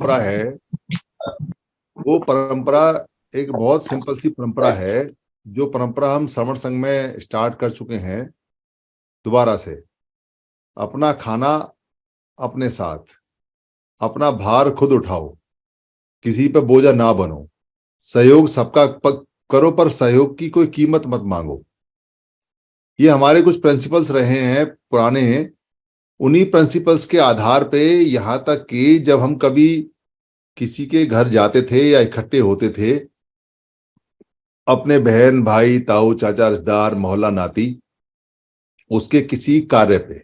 परंपरा है, वो परंपरा एक बहुत सिंपल सी परंपरा है। जो परंपरा हम श्रवण संघ में स्टार्ट कर चुके हैं दोबारा से। अपना खाना अपने साथ, अपना भार खुद उठाओ, किसी पे बोझा ना बनो, सहयोग सबका करो पर सहयोग की कोई कीमत मत मांगो। ये हमारे कुछ प्रिंसिपल्स रहे हैं पुराने। उन्हीं प्रिंसिपल्स के आधार पे यहाँ तक कि जब हम कभी किसी के घर जाते थे या इकट्ठे होते थे, अपने बहन भाई ताऊ चाचा रिश्तेदार मोहल्ला नाती, उसके किसी कार्य पे,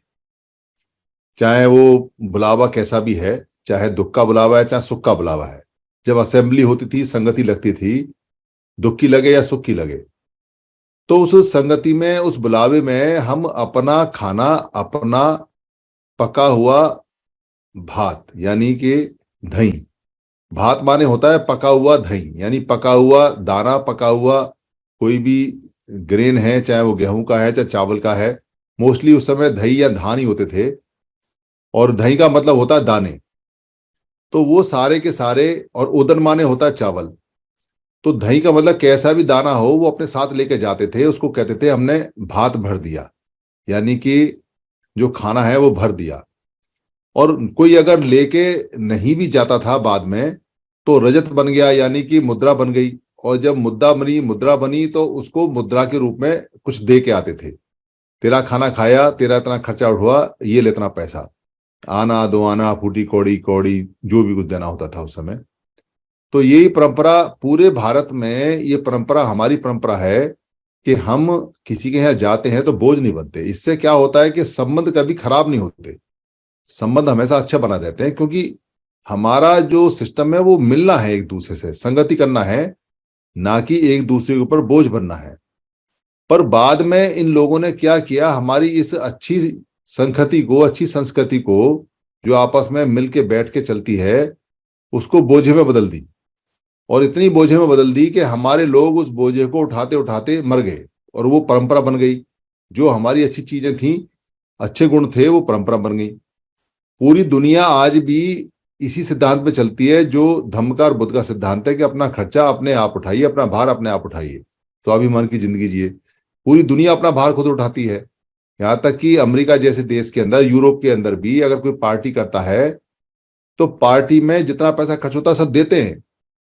चाहे वो बुलावा कैसा भी है, चाहे दुख का बुलावा है चाहे सुख का बुलावा है, जब असेंबली होती थी, संगति लगती थी, दुख की लगे या सुख की लगे, तो उस संगति में, उस बुलावे में हम अपना खाना, अपना पका हुआ भात यानी कि दही, भात माने होता है पका हुआ दही, यानी पका हुआ दाना, पका हुआ कोई भी ग्रेन है, चाहे वो गेहूं का है चाहे चावल का है। मोस्टली उस समय दही या धान ही होते थे, और दही का मतलब होता है दाने। तो वो सारे के सारे, और उदन माने होता है चावल। तो दही का मतलब कैसा भी दाना हो वो अपने साथ लेके जाते थे, उसको कहते थे हमने भात भर दिया, यानी कि जो खाना है वो भर दिया। और कोई अगर लेके नहीं भी जाता था बाद में, तो रजत बन गया, यानी कि मुद्रा बन गई। और जब मुद्रा बनी तो उसको मुद्रा के रूप में कुछ दे के आते थे। तेरा खाना खाया, तेरा इतना खर्चा हुआ, ये ले इतना पैसा, आना दो आना, फूटी कौड़ी कौड़ी, जो भी कुछ देना होता था उस समय। तो यही परंपरा पूरे भारत में, ये परंपरा हमारी परंपरा है कि हम किसी के यहाँ जाते हैं तो बोझ नहीं बनते। इससे क्या होता है कि संबंध कभी खराब नहीं होते, संबंध हमेशा अच्छा बना रहते हैं, क्योंकि हमारा जो सिस्टम है वो मिलना है, एक दूसरे से संगति करना है, ना कि एक दूसरे के ऊपर बोझ बनना है। पर बाद में इन लोगों ने क्या किया, हमारी इस अच्छी संगति को, अच्छी संस्कृति को, जो आपस में मिलके बैठ के चलती है, उसको बोझे में बदल दी। और इतनी बोझे में बदल दी कि हमारे लोग उस बोझे को उठाते उठाते मर गए, और वो परंपरा बन गई। जो हमारी अच्छी चीजें थी, अच्छे गुण थे, वो परंपरा बन गई। पूरी दुनिया आज भी इसी सिद्धांत पे चलती है, जो धम्म का और बुद्ध का सिद्धांत है कि अपना खर्चा अपने आप उठाइए, अपना भार अपने आप उठाइए, स्वाभिमान की जिंदगी जिए। पूरी दुनिया अपना भार खुद उठाती है। यहाँ तक कि अमेरिका जैसे देश के अंदर, यूरोप के अंदर भी अगर कोई पार्टी करता है, तो पार्टी में जितना पैसा खर्च होता है सब देते हैं।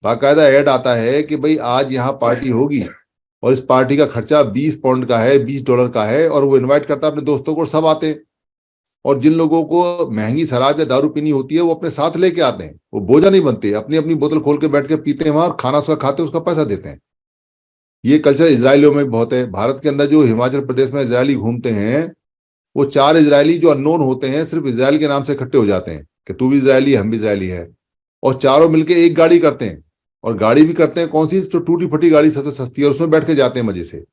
बाकायदा ऐड आता है कि भाई आज यहाँ पार्टी होगी, और इस पार्टी का खर्चा 20 पाउंड का है, $20 का है, और वो इनवाइट करता है अपने दोस्तों को, सब आते हैं। और जिन लोगों को महंगी शराब या दारू पीनी होती है, वो अपने साथ लेके आते हैं, वो बोझा नहीं बनते, अपनी अपनी बोतल खोल के बैठ के पीते हैं वहां, और खाना उसका खाते हैं, उसका पैसा देते हैं। ये कल्चर इजरायलियों में बहुत है। भारत के अंदर जो हिमाचल प्रदेश में इजरायली घूमते हैं, वो 4 इजरायली जो अननोन होते हैं, सिर्फ इजराइल के नाम से इकट्ठे हो जाते हैं कि तू भी इजरायली, हम भी इजरायली है, और चारों मिलके एक गाड़ी करते हैं। और गाड़ी भी करते हैं कौन सी, तो टूटी फटी गाड़ी सबसे सस्ती है, और उसमें बैठ के जाते हैं मजे से।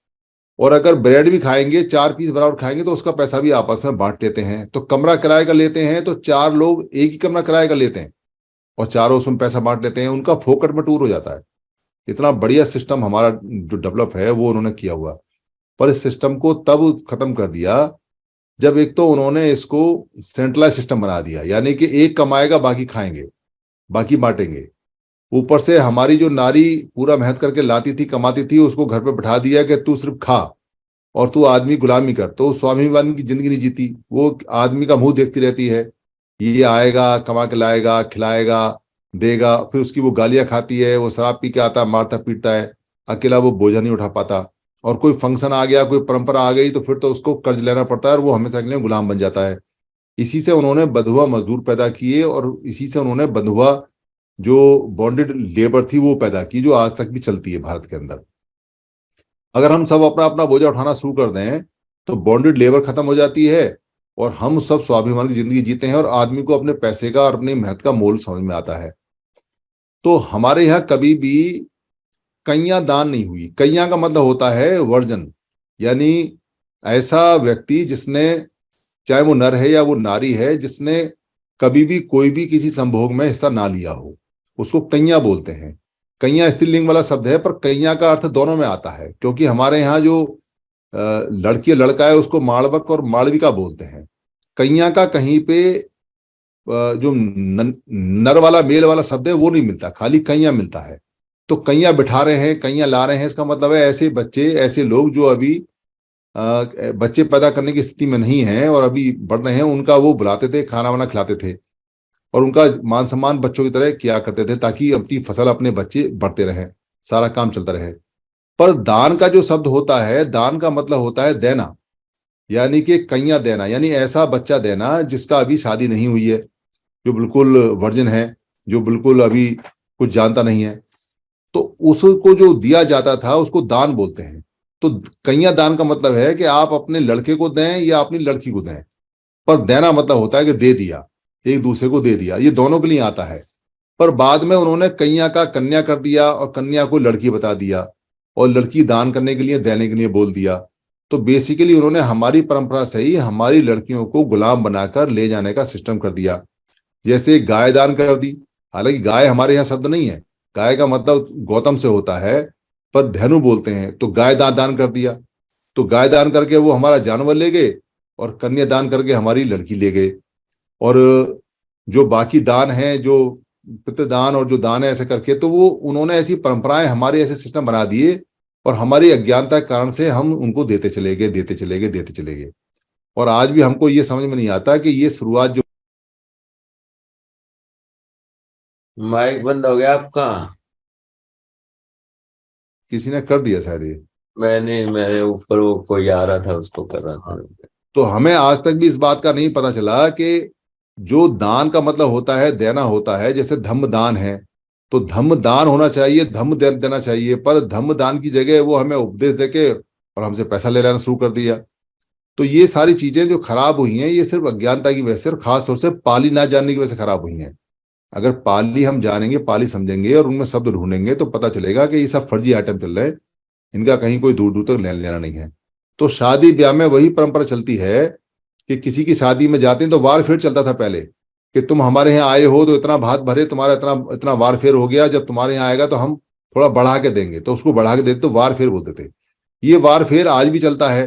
और अगर ब्रेड भी खाएंगे, 4 पीस बराबर खाएंगे, तो उसका पैसा भी आपस में बांट लेते हैं। तो कमरा किराए का लेते हैं, तो 4 लोग एक ही कमरा किराए का लेते हैं, और चारों उसमें पैसा बांट लेते हैं, उनका फोकट में टूर हो जाता है। इतना बढ़िया सिस्टम हमारा जो डेवलप है वो उन्होंने किया हुआ। पर इस सिस्टम को तब खत्म कर दिया जब एक तो उन्होंने इसको सेंट्रलाइज सिस्टम बना दिया, यानी कि एक कमाएगा बाकी खाएंगे, बाकी बांटेंगे। ऊपर से हमारी जो नारी पूरा मेहनत करके लाती थी, कमाती थी, उसको घर पे बैठा दिया कि तू सिर्फ खा और तू आदमी गुलामी कर। तो स्वाभिमान की जिंदगी नहीं जीती, वो आदमी का मुंह देखती रहती है। ये आएगा, कमा के लाएगा, खिलाएगा, देगा, फिर उसकी वो गालियां खाती है, वो शराब पी के आता, मारता पीटता है, अकेला वो बोझा नहीं उठा पाता। और कोई फंक्शन आ गया, कोई परंपरा आ गई, तो फिर तो उसको कर्ज लेना पड़ता है, और वो हमेशा के लिए गुलाम बन जाता है। इसी से उन्होंने बंधुआ मजदूर पैदा किए, और इसी से उन्होंने बंधुआ जो बॉन्डेड लेबर थी वो पैदा की, जो आज तक भी चलती है भारत के अंदर। अगर हम सब अपना अपना बोझा उठाना शुरू कर दें, तो बॉन्डेड लेबर खत्म हो जाती है, और हम सब स्वाभिमान की जिंदगी जीते हैं, और आदमी को अपने पैसे का और अपनी मेहनत का मोल समझ में आता है। तो हमारे यहाँ कभी भी कन्या दान नहीं हुई। कन्या का मतलब होता है वर्जन, यानी ऐसा व्यक्ति जिसने, चाहे वो नर है या वो नारी है, जिसने कभी भी कोई भी किसी संभोग में हिस्सा ना लिया हो, उसको कन्या बोलते हैं। कन्या स्त्रीलिंग वाला शब्द है, पर कन्या का अर्थ दोनों में आता है, क्योंकि हमारे यहाँ जो लड़की लड़का है उसको मालवक और मालविका बोलते हैं। कन्या का कहीं पे जो नर वाला मेल वाला शब्द है वो नहीं मिलता, खाली कैया मिलता है। तो कैया बिठा रहे हैं, कैया ला रहे हैं, इसका मतलब है ऐसे बच्चे, ऐसे लोग जो अभी बच्चे पैदा करने की स्थिति में नहीं है और अभी बढ़ रहे हैं, उनका वो बुलाते थे, खाना वाना खिलाते थे और उनका मान सम्मान बच्चों की तरह किया करते थे, ताकि अपनी फसल, अपने बच्चे बढ़ते रहें, सारा काम चलता रहे। पर दान का जो शब्द होता है, दान का मतलब होता है देना, यानी कि कैया देना, यानी ऐसा बच्चा देना जिसका अभी शादी नहीं हुई है, जो बिल्कुल वर्जिन है, जो बिल्कुल अभी कुछ जानता नहीं है, तो उसको जो दिया जाता था उसको दान बोलते हैं। तो कन्या दान का मतलब है कि आप अपने लड़के को दें या अपनी लड़की को दें, पर देना मतलब होता है कि दे दिया, एक दूसरे को दे दिया, ये दोनों के लिए आता है। पर बाद में उन्होंने कन्या का कन्या कर दिया और कन्या को लड़की बता दिया और लड़की दान करने के लिए, देने के लिए बोल दिया। तो बेसिकली उन्होंने हमारी परंपरा से ही हमारी लड़कियों को गुलाम बनाकर ले जाने का सिस्टम कर दिया। जैसे गाय दान कर दी, हालांकि गाय हमारे यहाँ शब्द नहीं है, गाय का मतलब गौतम से होता है, पर धेनु बोलते हैं, तो गाय दान कर दिया। तो गाय दान करके वो हमारा जानवर ले गए और कन्या दान करके हमारी लड़की ले गए। और जो बाकी दान है, जो पितृदान और जो दान है, ऐसे करके, तो वो उन्होंने ऐसी परंपराएं, हमारे ऐसे सिस्टम बना दिए और हमारी अज्ञानता के कारण से हम उनको देते चले गए, देते चले गए, देते चले गए। और आज भी हमको ये समझ में नहीं आता कि ये शुरुआत जो, माइक बंद हो गया आपका? किसी ने कर दिया शायद ये। मैंने मेरे ऊपर वो कोई आ रहा था, उसको कर रहा हाँ। था। तो हमें आज तक भी इस बात का नहीं पता चला कि जो दान का मतलब होता है, देना होता है, जैसे धम्म दान है, तो धम्म दान होना चाहिए, धम्म देना चाहिए, पर धम्म दान की जगह वो हमें उपदेश देके और हमसे पैसा ले लेना शुरू कर दिया। तो ये सारी चीजें जो खराब हुई हैं, ये सिर्फ अज्ञानता की वजह से और खास तौर से पाली ना जानने की वजह से खराब हुई हैं। अगर पाली हम जानेंगे, पाली समझेंगे और उनमें शब्द ढूंढेंगे, तो पता चलेगा कि ये सब फर्जी आइटम चल रहे हैं, इनका कहीं कोई दूर दूर तक लेना नहीं है। तो शादी ब्याह में वही परंपरा चलती है कि किसी की शादी में जाते हैं तो वार फेर चलता था पहले, कि तुम हमारे यहाँ आए हो तो इतना भात भरे, तुम्हारा इतना इतना वार फेर हो गया, जब तुम्हारे यहाँ आएगा तो हम थोड़ा बढ़ा के देंगे, तो उसको बढ़ा के देते तो वार फेर बोलते थे। ये वार फेर आज भी चलता है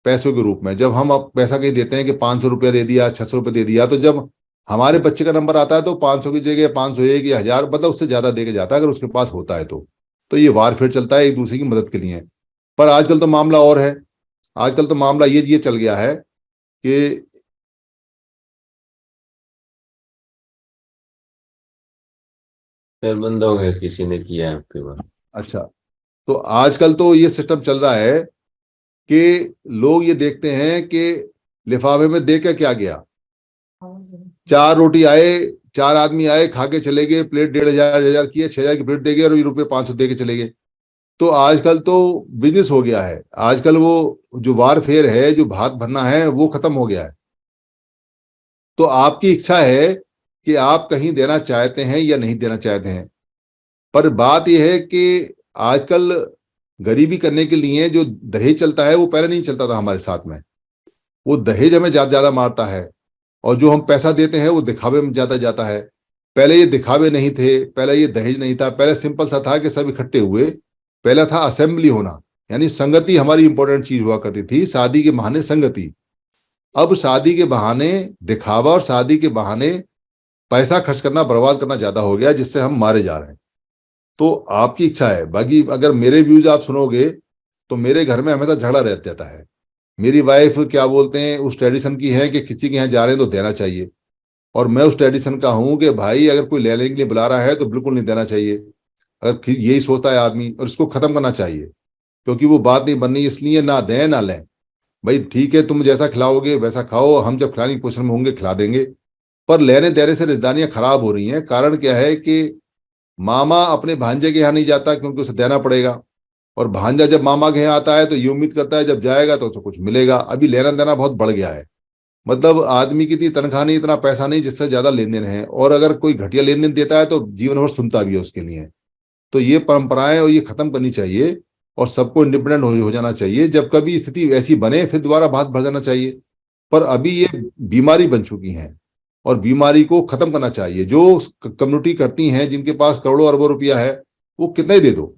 पैसों के रूप में। जब हम अब पैसा कहीं देते हैं कि 500 रुपया दे दिया, 600 रुपया दे दिया, तो जब हमारे बच्चे का नंबर आता है तो 500 की जगह 501 या 1000, मतलब उससे ज्यादा दे के जाता है अगर उसके पास होता है तो ये वार फेर चलता है एक दूसरे की मदद के लिए। पर आजकल तो मामला और है। आजकल तो मामला ये चल गया है कि, फिर बंद हो गया, किसी ने किया आपके पास? अच्छा, तो आजकल तो ये सिस्टम चल रहा है कि लोग ये देखते हैं कि लिफाफे में दे के क्या गया, 4 रोटी आए, 4 आदमी आए, खा के चले गए, प्लेट 1500 की है, 6000 की प्लेट दे गए और ये रुपये 500 दे के चले गए। तो आजकल तो बिजनेस हो गया है। आजकल वो जो वार फेर है, जो भात भरना है, वो खत्म हो गया है। तो आपकी इच्छा है कि आप कहीं देना चाहते हैं या नहीं देना चाहते हैं। पर बात यह है कि आजकल गरीबी करने के लिए जो दहेज चलता है वो पहले नहीं चलता था हमारे साथ में। वो दहेज हमें ज्यादा ज्यादा मारता है और जो हम पैसा देते हैं वो दिखावे में ज्यादा जाता है। पहले ये दिखावे नहीं थे, पहले ये दहेज नहीं था, पहले सिंपल सा था कि सब इकट्ठे हुए। पहला था असेंबली होना, यानी संगति हमारी इंपॉर्टेंट चीज हुआ करती थी, शादी के बहाने संगति। अब शादी के बहाने दिखावा और शादी के बहाने पैसा खर्च करना, बर्बाद करना ज्यादा हो गया, जिससे हम मारे जा रहे हैं। तो आपकी इच्छा है, बाकी अगर मेरे व्यूज आप सुनोगे तो मेरे घर में हमेशा झगड़ा रह जाता है। मेरी वाइफ क्या बोलते हैं, उस ट्रेडिशन की है कि किसी के यहाँ जा रहे हैं तो देना चाहिए, और मैं उस ट्रेडिशन का हूं कि भाई अगर कोई लेने के लिए बुला रहा है तो बिल्कुल नहीं देना चाहिए। अगर यही सोचता है आदमी, और इसको खत्म करना चाहिए, क्योंकि वो बात नहीं बननी। इसलिए ना दें ना लें, भाई ठीक है, तुम जैसा खिलाओगे वैसा खाओ, हम जब खिलाने की पोजिशन में होंगे खिला देंगे। पर लेने देने से रिश्तेदारियां खराब हो रही हैं। कारण क्या है कि मामा अपने भांजे के यहाँ नहीं जाता क्योंकि उसे देना पड़ेगा, और भांजा जब मामा के यहाँ आता है तो ये उम्मीद करता है जब जाएगा तो उसे कुछ मिलेगा। अभी लेना देना बहुत बढ़ गया है। मतलब आदमी की इतनी तनख्वाह नहीं, इतना पैसा नहीं जिससे ज्यादा लेन देन है, और अगर कोई घटिया लेन देन देता है तो जीवन भर सुनता भी है उसके लिए। तो ये परंपराएं और ये खत्म करनी चाहिए और सबको इंडिपेंडेंट हो जाना चाहिए। जब कभी स्थिति ऐसी बने फिर दोबारा बात बढ़ जाना चाहिए। पर अभी ये बीमारी बन चुकी है और बीमारी को खत्म करना चाहिए। जो कम्युनिटी करती हैं, जिनके पास करोड़ों अरबों रुपया है, वो कितना ही दे दो।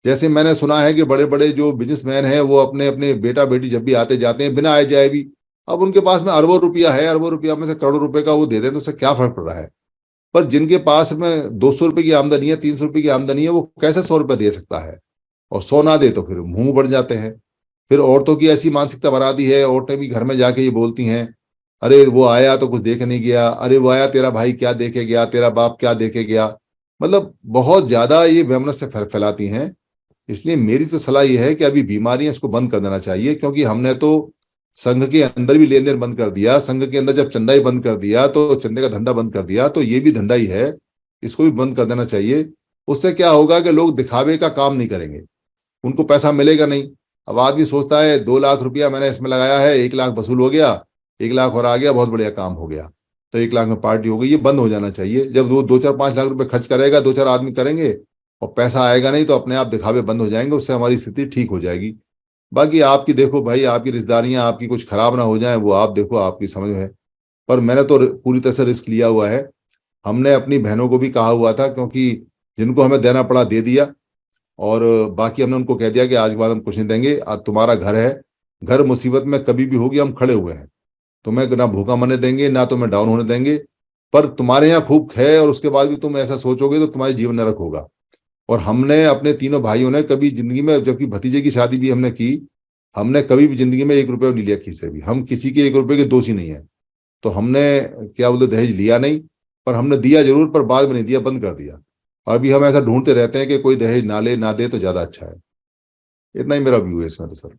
जैसे मैंने सुना है कि बड़े बड़े जो बिजनेसमैन हैं वो अपने अपने बेटा बेटी जब भी आते जाते हैं बिना आए जाए भी अब उनके पास में अरबों रुपया है, अरबों रुपया में से करोड़ों रुपए का वो दे दें तो उससे क्या फर्क पड़ रहा है। पर जिनके पास में 200 रुपए की आमदनी है, 300 रुपए की आमदनी है, वो कैसे 100 रुपए दे सकता है। और 100 ना दे तो फिर मुंह बढ़ जाते हैं। फिर औरतों की ऐसी मानसिकता बना दी है, औरतें भी घर में जाके ये बोलती हैं, अरे वो आया तो कुछ देख नहीं गया, अरे वो आया तेरा भाई क्या देखे गया, तेरा बाप क्या देखे गया। मतलब बहुत ज्यादा ये वैमनस्य फैलाती हैं। इसलिए मेरी तो सलाह ये है कि अभी बीमारियां इसको बंद कर देना चाहिए, क्योंकि हमने तो संघ के अंदर भी लेन देन बंद कर दिया। संघ के अंदर जब चंदा ही बंद कर दिया तो चंदे का धंधा बंद कर दिया, तो ये भी धंधा ही है, इसको भी बंद कर देना चाहिए। उससे क्या होगा कि लोग दिखावे का काम नहीं करेंगे, उनको पैसा मिलेगा नहीं। अब आदमी सोचता है 2 लाख रुपया मैंने इसमें लगाया है, 1 लाख वसूल हो गया, 1 लाख और आ गया, बहुत बढ़िया काम हो गया, तो 1 लाख में पार्टी हो गई। ये बंद हो जाना चाहिए। जब वो 2 4 5 लाख रुपए खर्च करेगा, 2 4 आदमी करेंगे और पैसा आएगा नहीं, तो अपने आप दिखावे बंद हो जाएंगे, उससे हमारी स्थिति ठीक हो जाएगी। बाकी आपकी देखो भाई, आपकी रिश्तेदारियां आपकी कुछ खराब ना हो जाए, वो आप देखो, आपकी समझ में है। पर मैंने तो पूरी तरह से रिस्क लिया हुआ है। हमने अपनी बहनों को भी कहा हुआ था, क्योंकि जिनको हमें देना पड़ा दे दिया, और बाकी हमने उनको कह दिया कि आज के बाद हम कुछ नहीं देंगे, आज तुम्हारा घर है, घर मुसीबत में कभी भी होगी हम खड़े हुए हैं, तुम्हें ना भूखा मरने देंगे ना तुम्हें डाउन होने देंगे। पर तुम्हारे यहाँ खूब है और उसके बाद भी तुम ऐसा सोचोगे तो तुम्हारी जीवन नरक होगा। और हमने अपने तीनों भाइयों ने कभी जिंदगी में, जबकि भतीजे की शादी भी हमने की, हमने कभी भी जिंदगी में 1 रुपया नहीं लिया किसी से भी, हम किसी के 1 रुपए के दोषी नहीं है। तो हमने क्या बोलते दहेज लिया नहीं, पर हमने दिया जरूर, पर बाद में नहीं दिया, बंद कर दिया। और अभी हम ऐसा ढूंढते रहते हैं कि कोई दहेज ना ले ना दे तो ज्यादा अच्छा है। इतना ही मेरा व्यू है इसमें तो सर।